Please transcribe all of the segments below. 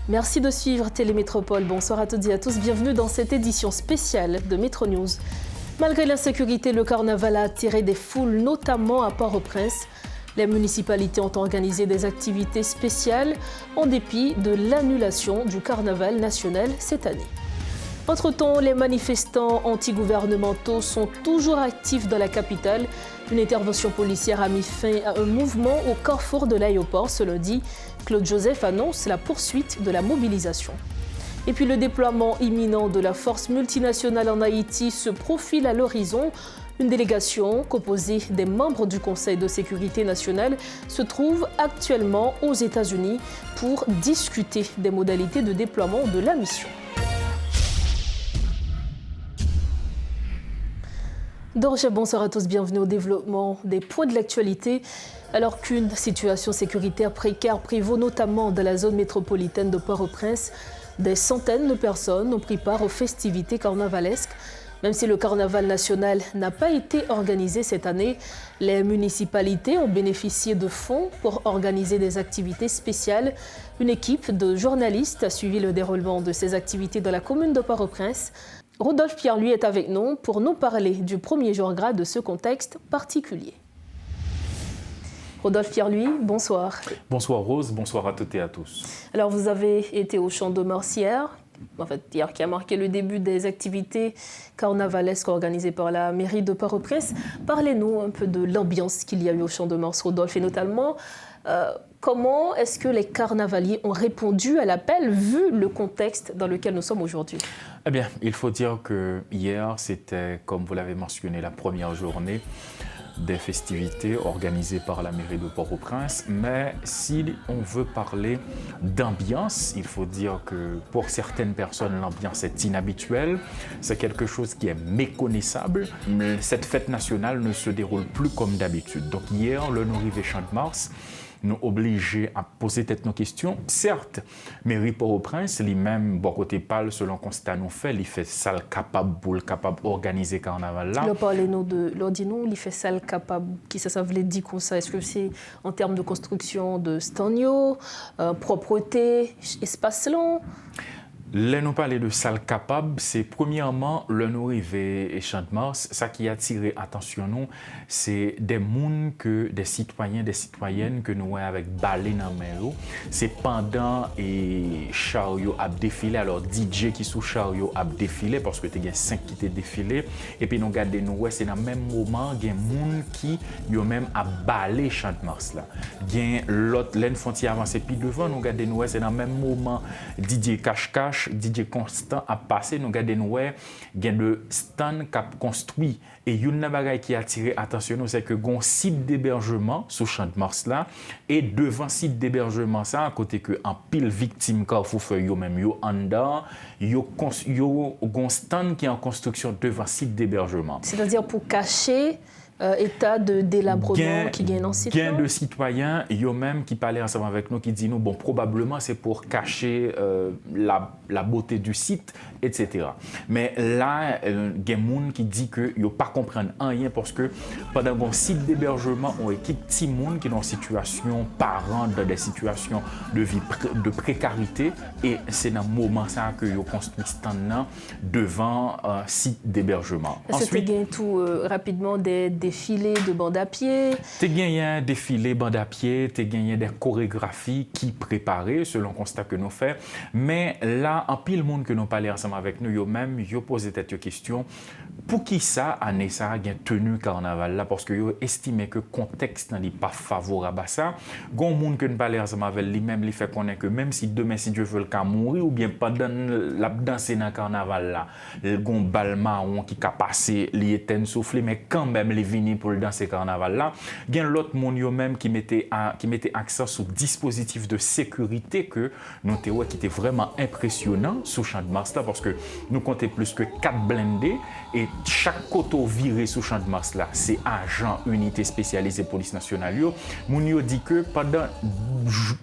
Merci de suivre Télémétropole. Bonsoir à toutes et à tous. Bienvenue dans cette édition spéciale de Métro News. Malgré l'insécurité, le carnaval a attiré des foules, notamment à Port-au-Prince. Les municipalités ont organisé des activités spéciales en dépit de l'annulation du carnaval national cette année. Entre-temps, les manifestants antigouvernementaux sont toujours actifs dans la capitale. Une intervention policière a mis fin à un mouvement au carrefour de l'aéroport ce lundi. Claude Joseph annonce la poursuite de la mobilisation. Et puis le déploiement imminent de la force multinationale en Haïti se profile à l'horizon. Une délégation composée des membres du Conseil de sécurité nationale se trouve actuellement aux États-Unis pour discuter des modalités de déploiement de la mission. Dorje, bonsoir à tous, bienvenue au développement des points de l'actualité. Alors qu'une situation sécuritaire précaire prévaut notamment dans la zone métropolitaine de Port-au-Prince, des centaines de personnes ont pris part aux festivités carnavalesques. Même si le carnaval national n'a pas été organisé cette année, les municipalités ont bénéficié de fonds pour organiser des activités spéciales. Une équipe de journalistes a suivi le déroulement de ces activités dans la commune de Port-au-Prince. Rodolphe Pierre-Louis est avec nous pour nous parler du premier jour gras de ce contexte particulier. Rodolphe Pierre-Louis, bonsoir. Bonsoir Rose, bonsoir à toutes et à tous. Alors vous avez été au Champ de Mars hier, qui a marqué le début des activités carnavalesques organisées par la mairie de Port-au-Prince. Parlez-nous un peu de l'ambiance qu'il y a eu au Champ de Mars, Rodolphe, et notamment comment est-ce que les carnavaliers ont répondu à l'appel vu le contexte dans lequel nous sommes aujourd'hui? Eh bien, il faut dire que hier, c'était, comme vous l'avez mentionné, la première journée des festivités organisées par la mairie de Port-au-Prince. Mais si on veut parler d'ambiance, il faut dire que pour certaines personnes, l'ambiance est inhabituelle. C'est quelque chose qui est méconnaissable. Cette fête nationale ne se déroule plus comme d'habitude. Donc hier, le arrivé Champ de Mars nous obliger à poser peut-être nos questions. Certes, mairie Port-au-Prince, lui-même, bon côté pâle, selon constat nous fait, il fait salle capable d'organiser carnaval là. Parlez-nous de l'ordino, il fait salle capable, qui ça veut dire comme ça? Est-ce que c'est en termes de construction de stanio, propreté, espace long? Là, nous parler de salle capable, c'est premièrement le nous arrivé et Champ de Mars. Ça qui a attiré attention nous, c'est des mondes des citoyens, des citoyennes que nous voyons avec balai dans main. C'est pendant et chariot a défilé. Alors DJ qui sous chariot a défilé parce que tu as 5 qui t'ont défilé. Et puis nous regardons nous, c'est dans le même moment il y a des monde qui yo même a balai Champ de Mars là. Il y a l'autre laine frontière avancée puis devant nous regardons nous, c'est dans le même moment DJ cache-cache DJ Constant a passé, nous regardons, il y a le stand qui a construit. Et une bagaille qui a attiré attention, c'est que il y a un site d'hébergement sous Champ de Mars là, et devant site d'hébergement, ça, à côté que en pile victime, Carrefour Feuille, même yo en dedans, yo un stand qui est en construction devant site d'hébergement. C'est-à-dire pour cacher état de délabrement qui gagne en site. Gain de citoyens, yo même qui parlaient ensemble avec nous, qui dit nous, bon, probablement c'est pour cacher la beauté du site, etc. Mais là, il y a des gens qui disent que yo pas comprendre rien parce que pendant un site d'hébergement, on équipe petit monde qui est dans une situation parents, dans des situations de vie de précarité, et c'est dans ce moment ça que yo construit stand devant un site d'hébergement. Ensuite, tu gagnes tout rapidement des défilés de bandes à pied. Tu as gagné un défilé bandes à pied, tu as gagné des chorégraphies qui préparées selon le constat que nous faisons. Mais là, en pile monde que nous parlons ensemble avec nous, même yo posé cette question, pour qui ça, année ça, a tenu carnaval là, parce que yo estimé que le contexte n'est pas favorable à ça. Gon monde que nous parlons ensemble avec lui-même, il fait connaître que même si demain, si Dieu veut le cas mourir, ou bien pendant la danse dans le carnaval là, le gon bal marron qui a passé, il était soufflé, mais quand même, il vini pour le danser carnaval là. Il y a l'autre monde yo même qui mettait accent sur le dispositif de sécurité que nous avons qui était vraiment impressionnant sous Champ de Mars là, parce que nous comptons plus que 4 blindés et chaque côté viré sous Champ de Mars là, c'est agent unité spécialisée police nationale yo. Moun yo dit que pendant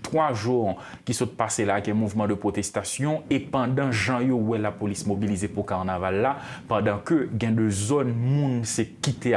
3 jours qui sont passés là avec un mouvement de protestation et pendant Jean yo où la police mobilisée pour carnaval là, pendant que gain de zone moun c'est quitté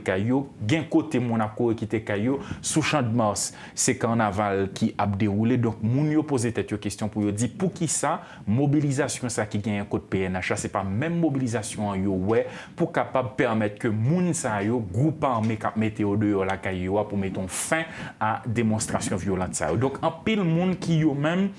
caillou, gain côté Monaco qui était caillou, sous Champ de Mars, c'est carnaval qui a déroulé. Donc, moun yo pose tête question pour yo dire pour qui ça, mobilisation ça qui gagne un code PNH, c'est pas même mobilisation yo ouais pour capable permettre que moun ça yo groupe armé cap météo dehors la caillou pour mettre fin à démonstration violente ça. Donc, en pile moun qui yo même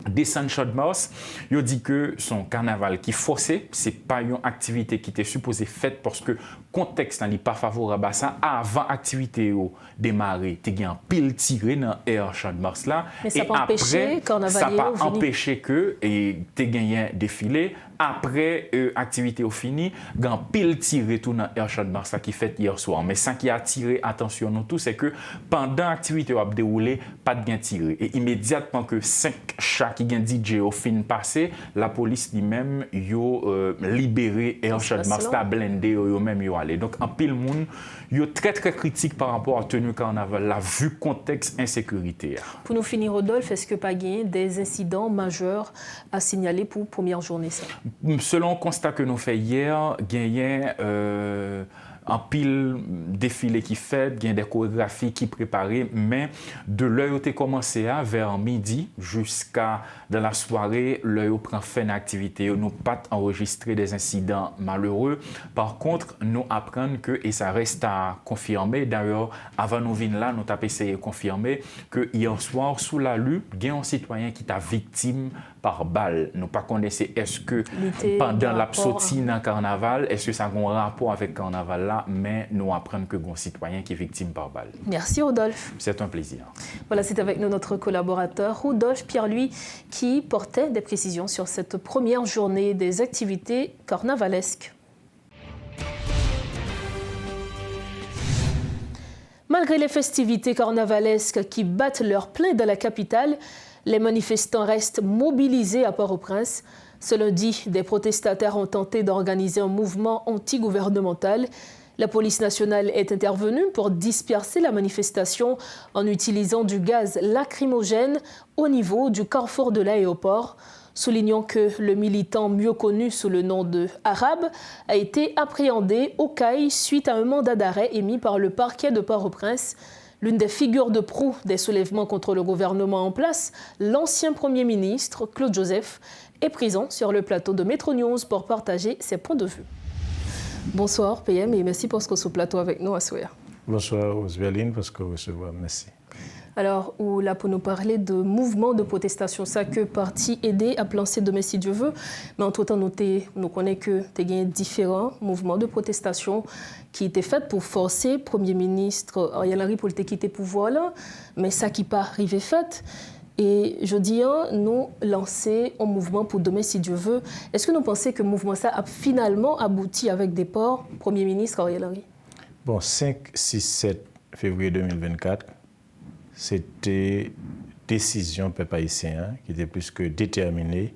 descend Champ de Mars, il dit que son carnaval qui forcé, c'est pas une activité qui était supposée faite parce que le contexte n'est pas favorable à ça. Avant l'activité démarrer, tu as un pile tiré dans l'air Champ de Mars là. Mais ça pas empêché ça pas empêché que tu gagné un défilé. Après l'activité finie, il y a un pile tiré tout dans l'air Champ de Mars là qui fait hier soir. Mais ça qui a attiré attention nous tous, c'est que pendant l'activité a déroulé, pas de gain tiré. Et immédiatement que 5 chats qui gagne DJ au fin passé, la police lui-même yo libéré Air Champ de Mars là blindé yo même yo allé. Donc en pile monde yo très critique par rapport à tenue carnaval la vu contexte insécurité. Pour nous finir Rodolphe, est-ce que pas gagné des incidents majeurs à signaler pour première journée ça? Selon le constat que nous fait hier, gagné en pile défilé qui fait, il y a des chorégraphies qui préparées, mais de l'heure où tu commencé à vers midi jusqu'à dans la soirée, l'heure où prend fin d'activité, nous pas enregistré des incidents malheureux. Par contre, nous apprenons que, et ça reste à confirmer, d'ailleurs, avant nous venir là, nous avons essayé de confirmer que hier soir, sous la lutte, il y a un citoyen qui est victime par balle. Nous pas connaissons est-ce que pendant l'absortie dans le carnaval, est-ce que ça a un rapport avec le carnaval là, mais nous apprenons que un citoyen qui est victime par balle. Merci Rodolphe. C'est un plaisir. Voilà, c'est avec nous notre collaborateur Rodolphe Pierre-Louis qui portait des précisions sur cette première journée des activités carnavalesques. Malgré les festivités carnavalesques qui battent leur plein dans la capitale, les manifestants restent mobilisés à Port-au-Prince. Ce lundi, des protestataires ont tenté d'organiser un mouvement anti-gouvernemental. La police nationale est intervenue pour disperser la manifestation en utilisant du gaz lacrymogène au niveau du carrefour de l'aéroport. Soulignons que le militant mieux connu sous le nom de Arabe a été appréhendé au CAI suite à un mandat d'arrêt émis par le parquet de Port-au-Prince. L'une des figures de proue des soulèvements contre le gouvernement en place, l'ancien Premier ministre Claude Joseph, est présent sur le plateau de Metro News pour partager ses points de vue. Bonsoir PM et merci pour ce que ce plateau avec nous à Souya. Bonsoir Osberline parce que recevoir, merci. Alors, là pour nous parler de mouvement de protestation, ça que parti aidé à lancer demain si Dieu veut, mais entre-temps nous connaissons que tu as gagné différents mouvements de protestation qui étaient faits pour forcer le Premier ministre Ariel Henry pour le quitter le pouvoir là, mais ça qui pas arrivé fait. Et je dis, nous lancer un mouvement pour demain si Dieu veut. Est-ce que nous pensez que le mouvement ça a finalement abouti avec des ports, Premier ministre Ariel Henry? Bon, 5, 6, 7 février 2024, c'était décision peuple haïtien qui était plus que déterminée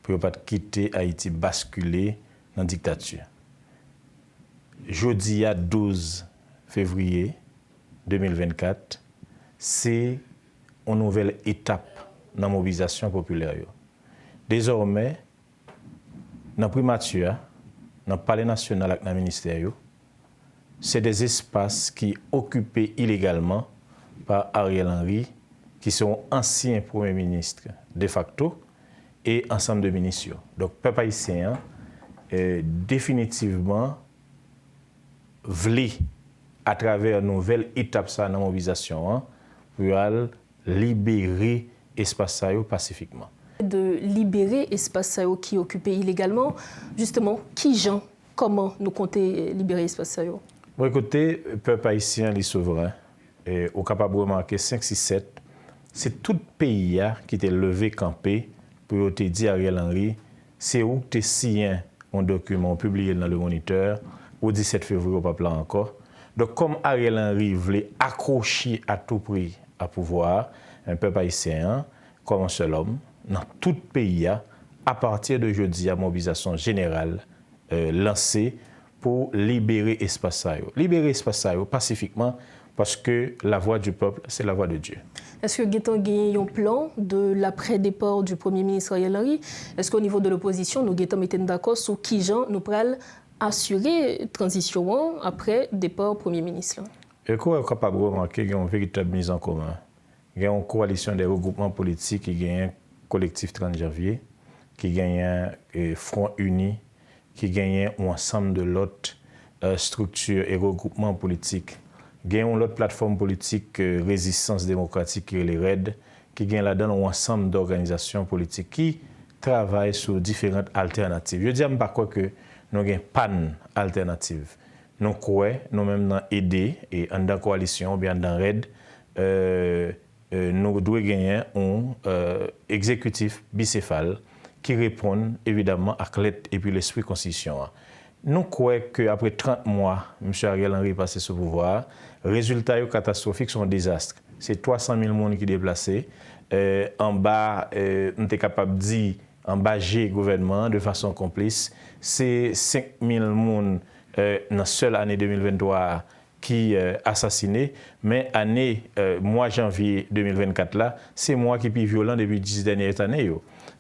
pour ne pas quitter Haïti, basculer dans la dictature. Jeudi à 12 février 2024, c'est une nouvelle étape dans la mobilisation populaire. Désormais, dans la primature, dans le palais national et dans le ministère, c'est des espaces qui occupés illégalement par Ariel Henry, qui sont anciens premiers ministres de facto et ensemble de ministres. Donc, le peuple haïtien définitivement voulait, à travers une nouvelle étape dans la mobilisation, pour libérer l'espace pacifiquement. De libérer l'espace qui est occupé illégalement, justement, comment nous comptons libérer l'espace? Bon, écoutez, le peuple haïtien est souverain. Et au capable de remarquer 5, 6, 7, c'est tout le pays qui était levé campé pour te dire à Ariel Henry, c'est où tu signé un document publié dans le Moniteur au 17 février au peuple encore. Donc comme Ariel Henry voulait accrocher à tout prix à pouvoir, un peuple haïtien, comme un seul homme, dans tout le pays, à partir de jeudi, à mobilisation générale lancée pour libérer l'espace. Libérer l'espace pacifiquement, parce que la voix du peuple, c'est la voix de Dieu. Est-ce que Guetan a un plan de l'après-départ du Premier ministre Ariel Henry? Est-ce qu'au niveau de l'opposition, nous Guetan mettons d'accord sur qui Jean nous pral assurer transition après départ Premier ministre? Et quoi est capable de remarquer qu'il y a une véritable mise en commun? Il y a une coalition des regroupements politiques qui gagne un collectif 30 janvier, qui gagne un Front Uni, qui gagne un ensemble de l'autre structures et regroupements politiques. Il y a une autre plateforme politique Résistance démocratique qui est les RAID, qui gagne là-dedans un ensemble d'organisations politiques qui travaillent sur différentes alternatives. Je ne dis pas que nous avons une panne alternative. Nous croyons, nous-mêmes dans ED et dans la coalition, ou bien dans RAID, nous devons gagner un exécutif bicéphale qui répond évidemment à l'aide et puis l'esprit constitution. Nous croyons qu'après 30 mois, M. Ariel Henry est passé sous pouvoir, les résultats catastrophiques sont un désastre. C'est 300 000 personnes qui sont déplacées. En bas, on est capable de dire, en bas, j'ai gouvernement de façon complice. C'est 5 000 personnes dans la seule année 2023 qui assassinés. Mais année, mois janvier 2024, là, c'est moi qui suis violent depuis 10 dernières années.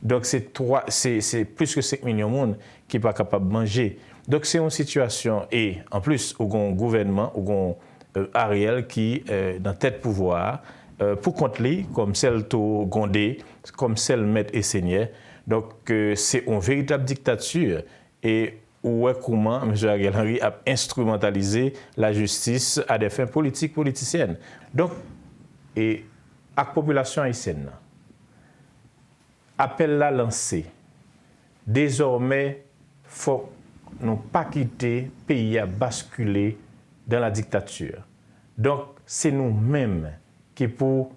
Donc, c'est plus que 5 millions de personnes qui ne sont pas capables de manger. Donc, c'est une situation, et en plus, il y a un gouvernement, il y a un Ariel qui est dans tête pouvoir, pour contre lui, comme celle de Gondé, comme celle de Maître Essénier. Donc, c'est une véritable dictature. Et où est comment M. Ariel Henry a instrumentalisé la justice à des fins politiques, politiciennes. Donc, et à la population haïtienne, appel la lancé. Désormais, il faut ne pas quitter le pays à basculer dans la dictature. Donc, c'est nous-mêmes qui pour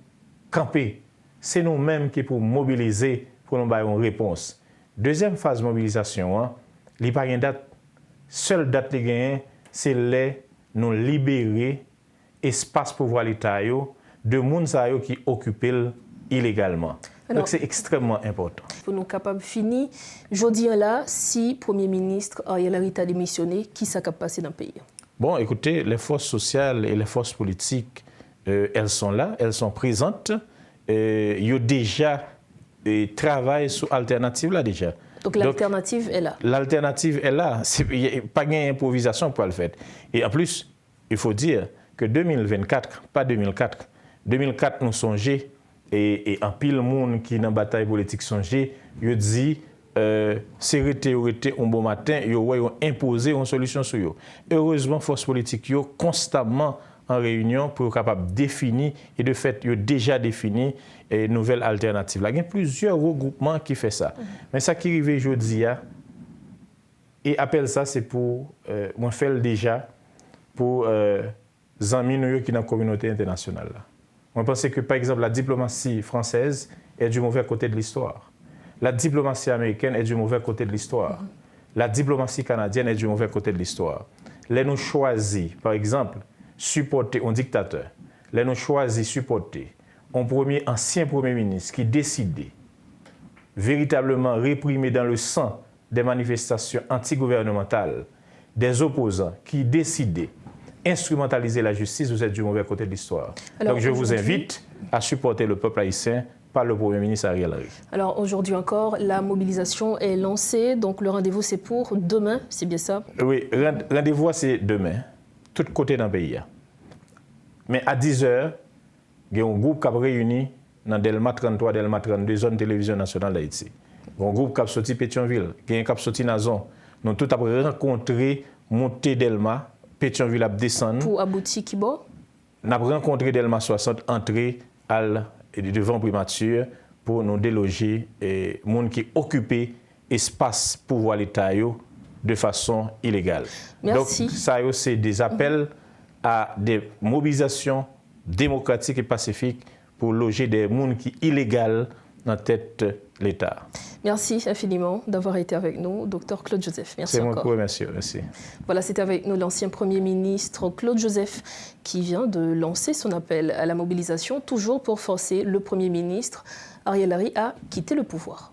camper, c'est nous-mêmes qui pour mobiliser pour nous donner une réponse. Deuxième phase de mobilisation, il n'y a pas de date. Seule date qui gagne, c'est les nous libérer l'espace pouvoir l'État de gens qui occupent illégalement. Alors, donc c'est extrêmement important. Pour nous capables de finir, je dis là, si le Premier ministre Ariel Henry a démissionné, qui s'est passé dans le pays? Bon, écoutez, les forces sociales et les forces politiques, elles sont là, elles sont présentes. Ils ont déjà travaillé sur l'alternative là déjà. Donc l'alternative est là. L'alternative est là. Il n'y a pas d'improvisation pour le faire. Et en plus, il faut dire que 2024, pas 2004, 2004 nous songeons, et en pile monde qui dans la bataille politique songeait, il dit c'est arrêté un bon matin, ils ont imposé une solution sur eux. Heureusement, forces politiques sont constamment en réunion pour être capable de définir, et de fait, ils ont déjà défini une nouvelle alternative. Il y a plusieurs regroupements qui font ça. Mais ça qui arrive aujourd'hui, et appelle ça, c'est pour, moi, faire déjà pour les amis qui sont dans la communauté internationale. On pense que, par exemple, la diplomatie française est du mauvais côté de l'histoire. La diplomatie américaine est du mauvais côté de l'histoire. La diplomatie canadienne est du mauvais côté de l'histoire. Les nous choisis, par exemple, supporter un dictateur. Les nous choisis supporter un ancien Premier ministre qui décidait véritablement réprimer dans le sang des manifestations antigouvernementales des opposants qui décidaient instrumentaliser la justice, vous êtes du mauvais côté de l'histoire. Donc je vous invite à supporter le peuple haïtien par le Premier ministre Ariel Henry. Alors aujourd'hui encore, la mobilisation est lancée, donc le rendez-vous c'est pour demain, c'est bien ça? Oui, rendez-vous c'est demain, tout côté dans le pays. Mais à 10h, il y a un groupe qui a réuni dans Delma 33, Delma 32, zone télévision nationale d'Haïti. Un groupe qui a sorti Pétionville, qui a sorti Nazon. Nous tout après rencontré monté Delma, Pétionville a descendu. Pour aboutir qui bon? Nous avons rencontré Delma 60, entré devant primature pour nous déloger les gens qui occupent l'espace pouvoir l'État de façon illégale. Merci. Donc, ça, c'est des appels à des mobilisations démocratiques et pacifiques pour loger des gens qui sont illégaux dans la tête de l'État. Merci infiniment d'avoir été avec nous, Dr Claude Joseph. Merci encore. C'est moi qui vous remercie. Merci. Voilà, c'était avec nous l'ancien Premier ministre Claude Joseph qui vient de lancer son appel à la mobilisation, toujours pour forcer le Premier ministre Ariel Henry à quitter le pouvoir.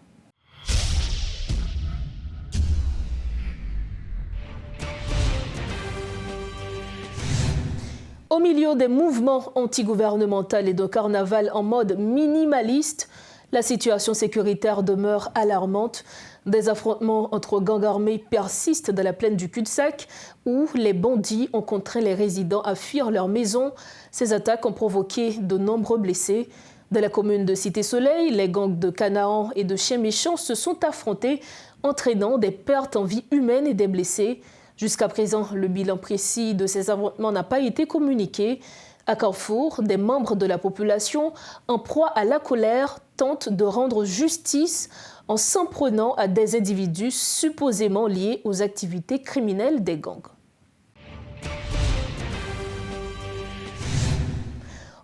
Au milieu des mouvements antigouvernementaux et de carnaval en mode minimaliste, La situation sécuritaire demeure alarmante. Des affrontements entre gangs armés persistent dans la plaine du cul-de-sac où les bandits ont contraint les résidents à fuir leur maison. Ces attaques ont provoqué de nombreux blessés. Dans la commune de Cité-Soleil, les gangs de Canaan et de Chien Méchant se sont affrontés, entraînant des pertes en vie humaine et des blessés. Jusqu'à présent, le bilan précis de ces affrontements n'a pas été communiqué. À Carrefour, des membres de la population, en proie à la colère, tentent de rendre justice en s'en prenant à des individus supposément liés aux activités criminelles des gangs.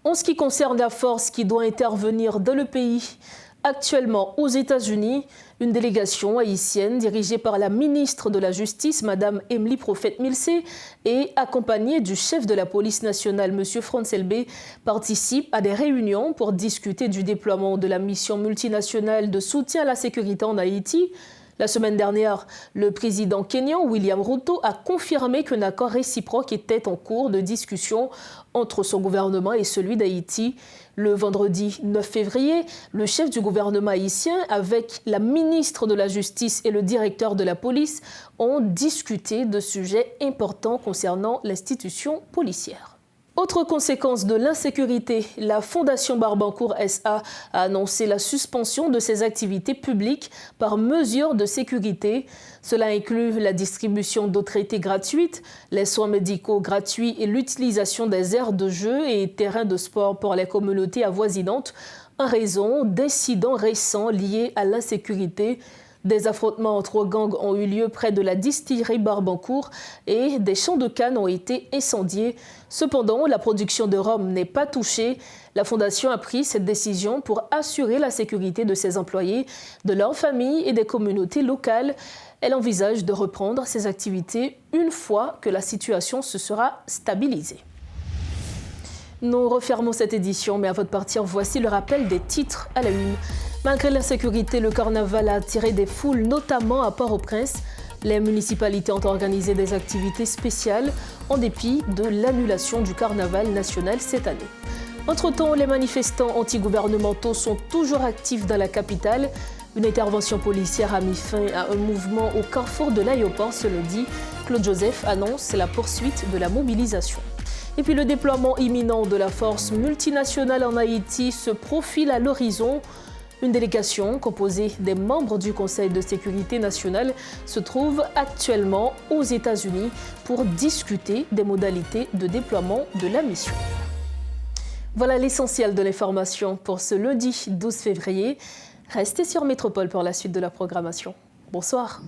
En ce qui concerne la force qui doit intervenir dans le pays, actuellement aux États-Unis, une délégation haïtienne dirigée par la ministre de la Justice, Mme Emily Prophète-Milsé, et accompagnée du chef de la police nationale, M. Frantz Elbé, participe à des réunions pour discuter du déploiement de la mission multinationale de soutien à la sécurité en Haïti. La semaine dernière, le président kényan William Ruto a confirmé qu'un accord réciproque était en cours de discussion entre son gouvernement et celui d'Haïti. Le vendredi 9 février, le chef du gouvernement haïtien, avec la ministre de la Justice et le directeur de la police, ont discuté de sujets importants concernant l'institution policière. Autre conséquence de l'insécurité, la Fondation Barbancourt SA a annoncé la suspension de ses activités publiques par mesure de sécurité. Cela inclut la distribution d'eau traitée gratuite, les soins médicaux gratuits et l'utilisation des aires de jeu et terrains de sport pour les communautés avoisinantes en raison d'incidents récents liés à l'insécurité. Des affrontements entre gangs ont eu lieu près de la distillerie Barbancourt et des champs de canne ont été incendiés. Cependant, la production de rhum n'est pas touchée. La Fondation a pris cette décision pour assurer la sécurité de ses employés, de leurs familles et des communautés locales. Elle envisage de reprendre ses activités une fois que la situation se sera stabilisée. Nous refermons cette édition, mais avant de partir, voici le rappel des titres à la une. Malgré l'insécurité, le carnaval a attiré des foules, notamment à Port-au-Prince. Les municipalités ont organisé des activités spéciales en dépit de l'annulation du carnaval national cette année. Entre-temps, les manifestants antigouvernementaux sont toujours actifs dans la capitale. Une intervention policière a mis fin à un mouvement au carrefour de l'aéroport ce lundi. Claude Joseph annonce la poursuite de la mobilisation. Et puis le déploiement imminent de la force multinationale en Haïti se profile à l'horizon. Une délégation composée des membres du Conseil de sécurité nationale se trouve actuellement aux États-Unis pour discuter des modalités de déploiement de la mission. Voilà l'essentiel de l'information pour ce lundi 12 février. Restez sur Métropole pour la suite de la programmation. Bonsoir.